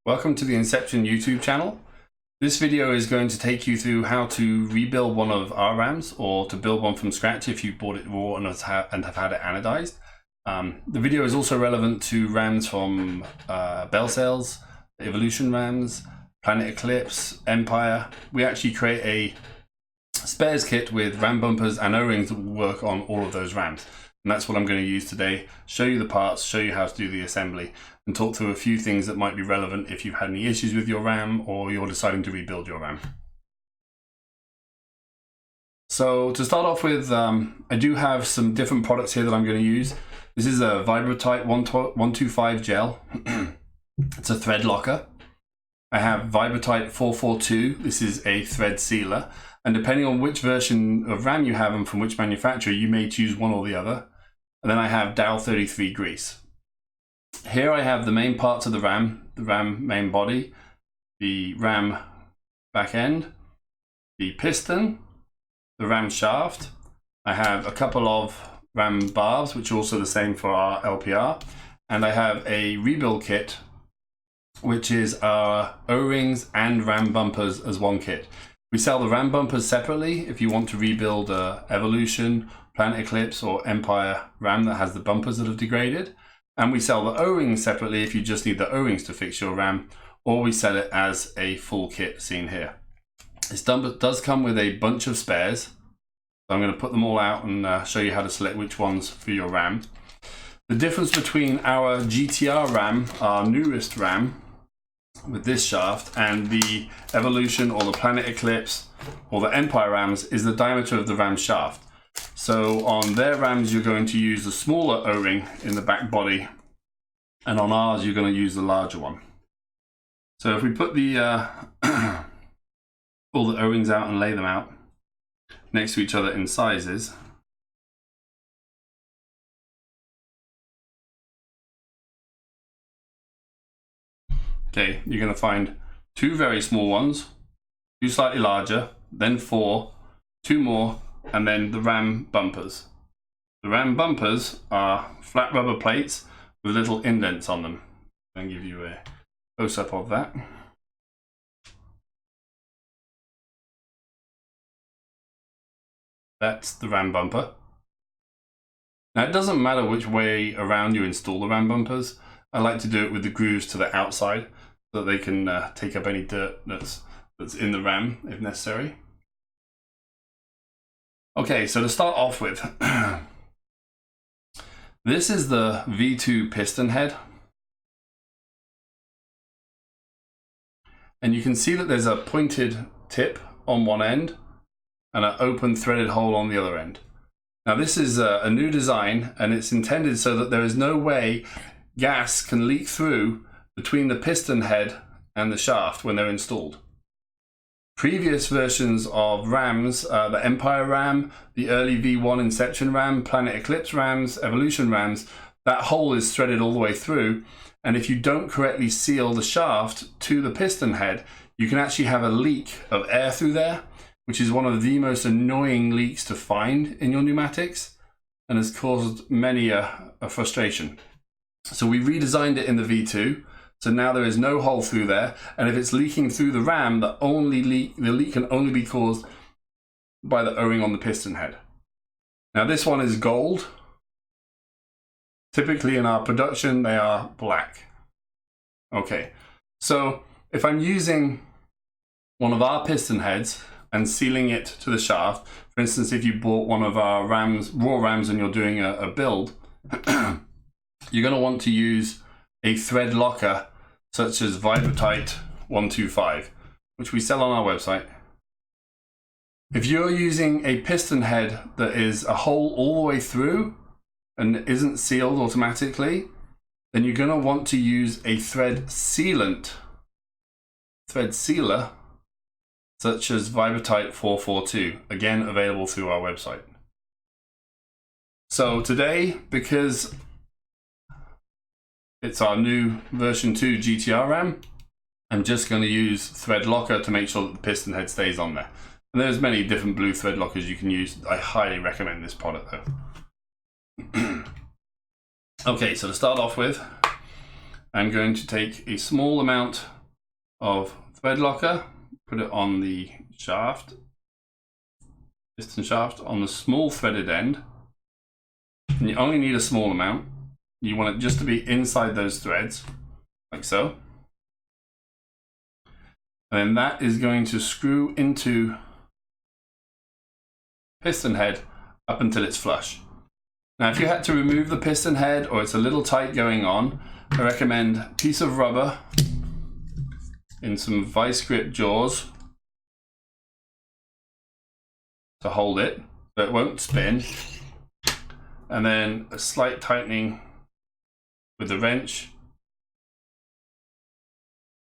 Welcome to the Inception YouTube channel. This video is going to take you through how to rebuild one of our Rams, or to build one from scratch if you bought it raw and have had it anodized. The video is also relevant to Rams from Bell Sales, Evolution Rams, Planet Eclipse, Empire. We actually create a spares kit with Ram bumpers and O-rings that will work on all of those Rams. And that's what I'm going to use today. Show you the parts, show you how to do the assembly, and talk through a few things that might be relevant if you've had any issues with your Ram or you're deciding to rebuild your Ram. So to start off with, I do have some different products here that I'm going to use. This is a Vibratite 125 gel. It's a thread locker. I have Vibratite 442. This is a thread sealer. And depending on which version of Ram you have and from which manufacturer, you may choose one or the other. And then I have Dow 33 grease. Here I have the main parts of the Ram main body, the Ram back end, the piston, the Ram shaft. I have a couple of Ram barbs, which are also the same for our LPR. And I have a rebuild kit, which is our O-rings and Ram bumpers as one kit. We sell the Ram bumpers separately if you want to rebuild Evolution, Planet Eclipse or Empire Ram that has the bumpers that have degraded. And we sell the O-rings separately if you just need the O-rings to fix your Ram, or we sell it as a full kit seen here. This does come with a bunch of spares. So I'm going to put them all out and show you how to select which ones for your Ram. The difference between our GTR-Ram, our newest Ram, with this shaft, and the Evolution or the Planet Eclipse or the Empire Rams is the diameter of the Ram shaft. So on their Rams you're going to use the smaller O-ring in the back body, and on ours you're going to use the larger one. So if we put the all the O-rings out and lay them out next to each other in sizes, okay, you're going to find two very small ones, two slightly larger, then four, two more, and then the Ram bumpers. The Ram bumpers are flat rubber plates with little indents on them. I'll give you a close-up of that. That's the Ram bumper. Now it doesn't matter which way around you install the Ram bumpers. I like to do it with the grooves to the outside so that they can take up any dirt that's in the Ram if necessary. Okay, so to start off with, this is the V2 piston head. And you can see that there's a pointed tip on one end and an open threaded hole on the other end. Now this is a new design, and it's intended so that there is no way gas can leak through between the piston head and the shaft when they're installed. Previous versions of Rams, the Empire Ram, the early V1 Inception Ram, Planet Eclipse Rams, Evolution Rams, that hole is threaded all the way through, and if you don't correctly seal the shaft to the piston head, you can actually have a leak of air through there, which is one of the most annoying leaks to find in your pneumatics and has caused many a frustration. So we redesigned it in the V2. So now there is no hole through there, and if it's leaking through the Ram, the leak can only be caused by the O-ring on the piston head. Now this one is gold. Typically in our production they are black. Okay, so if I'm using one of our piston heads and sealing it to the shaft, for instance if you bought one of our Rams, raw Rams, and you're doing a build, you're going to want to use a thread locker such as Vibratite 125, which we sell on our website. If you're using a piston head that is a hole all the way through and isn't sealed automatically, then you're going to want to use a thread sealer such as Vibratite 442, again available through our website. So today, because it's our new version 2 GTR-Ram, I'm just going to use thread locker to make sure that the piston head stays on there. And there's many different blue thread lockers you can use. I highly recommend this product though. Okay, so to start off with, I'm going to take a small amount of thread locker, put it on the shaft, piston shaft, on the small threaded end. And you only need a small amount. You want it just to be inside those threads, like so. And then that is going to screw into piston head up until it's flush. Now, if you had to remove the piston head or it's a little tight going on, I recommend a piece of rubber in some vice grip jaws to hold it so it won't spin, and then a slight tightening with the wrench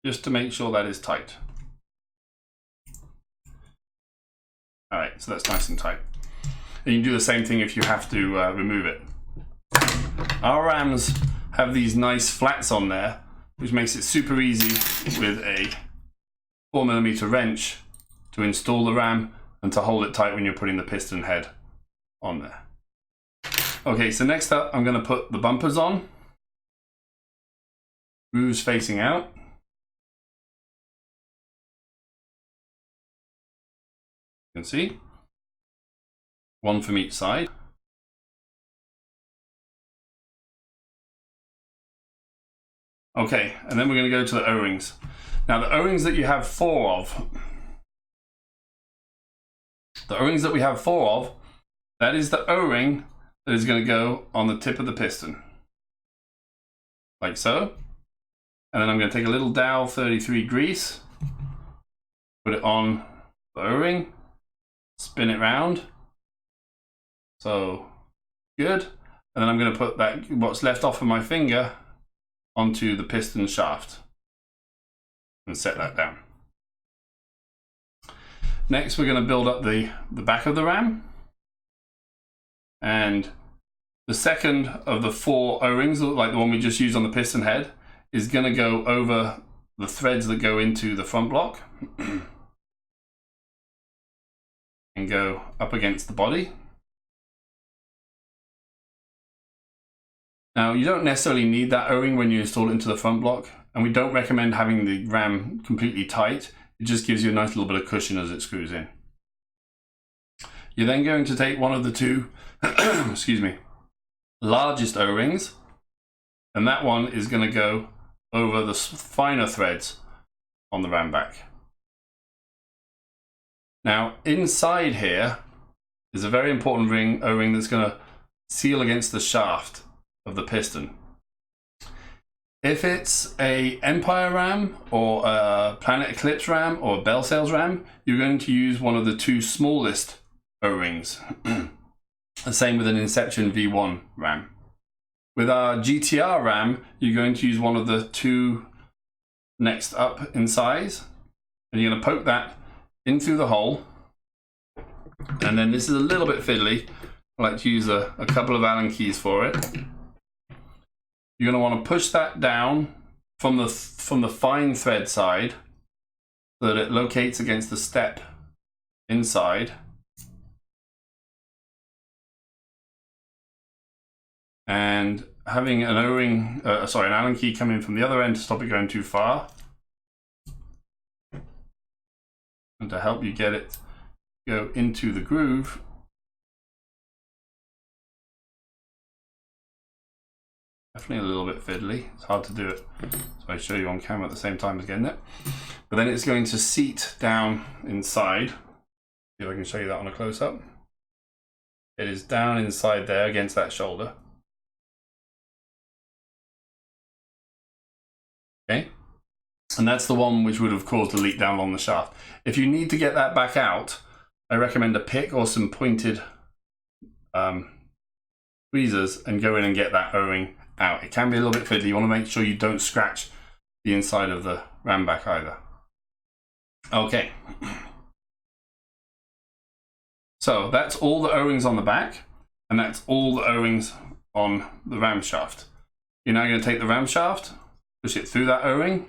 just to make sure that is tight. All right, so that's nice and tight. And you can do the same thing if you have to remove it. Our Rams have these nice flats on there, which makes it super easy with a 4mm wrench to install the ram and to hold it tight when you're putting the piston head on there. Okay, so next up, I'm going to put the bumpers on. Grooves facing out. You can see. One from each side. Okay, and then we're going to go to the O-rings. Now the O-rings that you have four of, that is the O-ring that is going to go on the tip of the piston. Like so. And then I'm going to take a little Dow 33 grease, put it on the O-ring, spin it round. So good. And then I'm going to put that, what's left off of my finger, onto the piston shaft and set that down. Next, we're going to build up the back of the ram. And the second of the four O-rings, like the one we just used on the piston head, is going to go over the threads that go into the front block and go up against the body. Now, you don't necessarily need that O-ring when you install it into the front block, and we don't recommend having the ram completely tight. It just gives you a nice little bit of cushion as it screws in. You're then going to take one of the two excuse me, largest O-rings, and that one is going to go over the finer threads on the ram back. Now, inside here is a very important O-ring that's going to seal against the shaft of the piston. If it's a Empire ram or a Planet Eclipse ram or a Bell Sails ram, you're going to use one of the two smallest O-rings. The same with an Inception V1 ram. With our GTR ram, you're going to use one of the two next up in size, and you're going to poke that in through the hole. And then this is a little bit fiddly. I like to use a couple of Allen keys for it. You're going to want to push that down from the fine thread side so that it locates against the step inside. And having an O-ring, an Allen key come in from the other end to stop it going too far. And to help you get it go into the groove. Definitely a little bit fiddly. It's hard to do it, so I show you on camera at the same time as getting it. But then it's going to seat down inside. See if I can show you that on a close-up. It is down inside there against that shoulder. Okay, and that's the one which would have caused a leak down along the shaft. If you need to get that back out, I recommend a pick or some pointed tweezers and go in and get that O-ring out. It can be a little bit fiddly. You want to make sure you don't scratch the inside of the ram back either. Okay, so that's all the O-rings on the back, and that's all the O-rings on the ram shaft. You're now going to take the ram shaft, push it through that O-ring,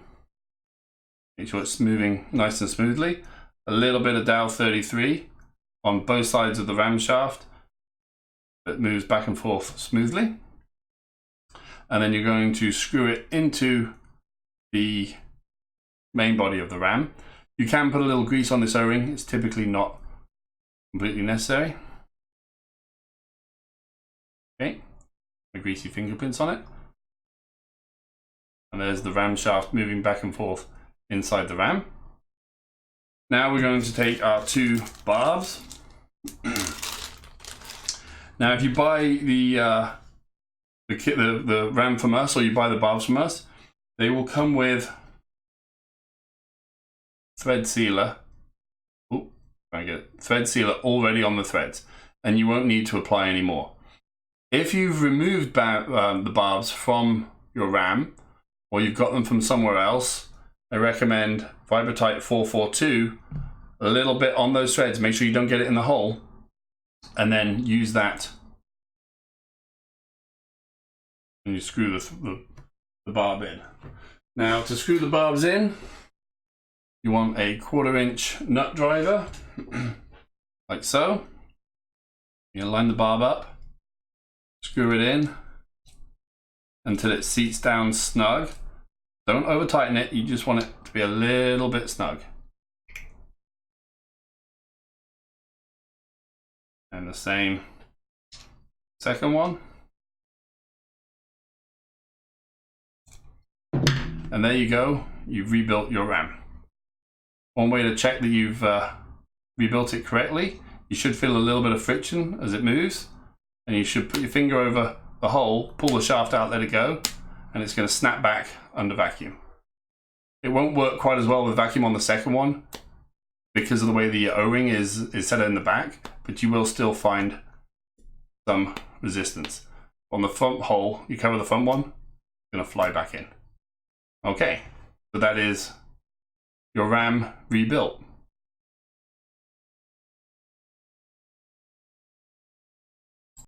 make sure it's moving nice and smoothly. A little bit of Dow 33 on both sides of the ram shaft that moves back and forth smoothly. And then you're going to screw it into the main body of the Ram. You can put a little grease on this O-ring. It's typically not completely necessary. Okay, my greasy fingerprints on it. And there's the ram shaft moving back and forth inside the Ram. Now we're going to take our 2 barbs. Now if you buy the Ram from us, or you buy the barbs from us, they will come with thread sealer. Oh, I get it. Thread sealer already on the threads, and you won't need to apply any more. If you've removed the barbs from your Ram, or you've got them from somewhere else, I recommend Vibratite 442, a little bit on those threads. Make sure you don't get it in the hole, and then use that and you screw the barb in. Now to screw the barbs in, you want a 1/4 inch nut driver, like so. You line the barb up, screw it in until it seats down snug. Don't over tighten it, you just want it to be a little bit snug. And the same second one. And there you go, you've rebuilt your Ram. One way to check that you've rebuilt it correctly, you should feel a little bit of friction as it moves, and you should put your finger over the hole, pull the shaft out, let it go, and it's going to snap back under vacuum. It won't work quite as well with vacuum on the second one because of the way the O-ring is set in the back, but you will still find some resistance. On the front hole, you cover the front one, it's going to fly back in. Okay, so that is your Ram rebuilt.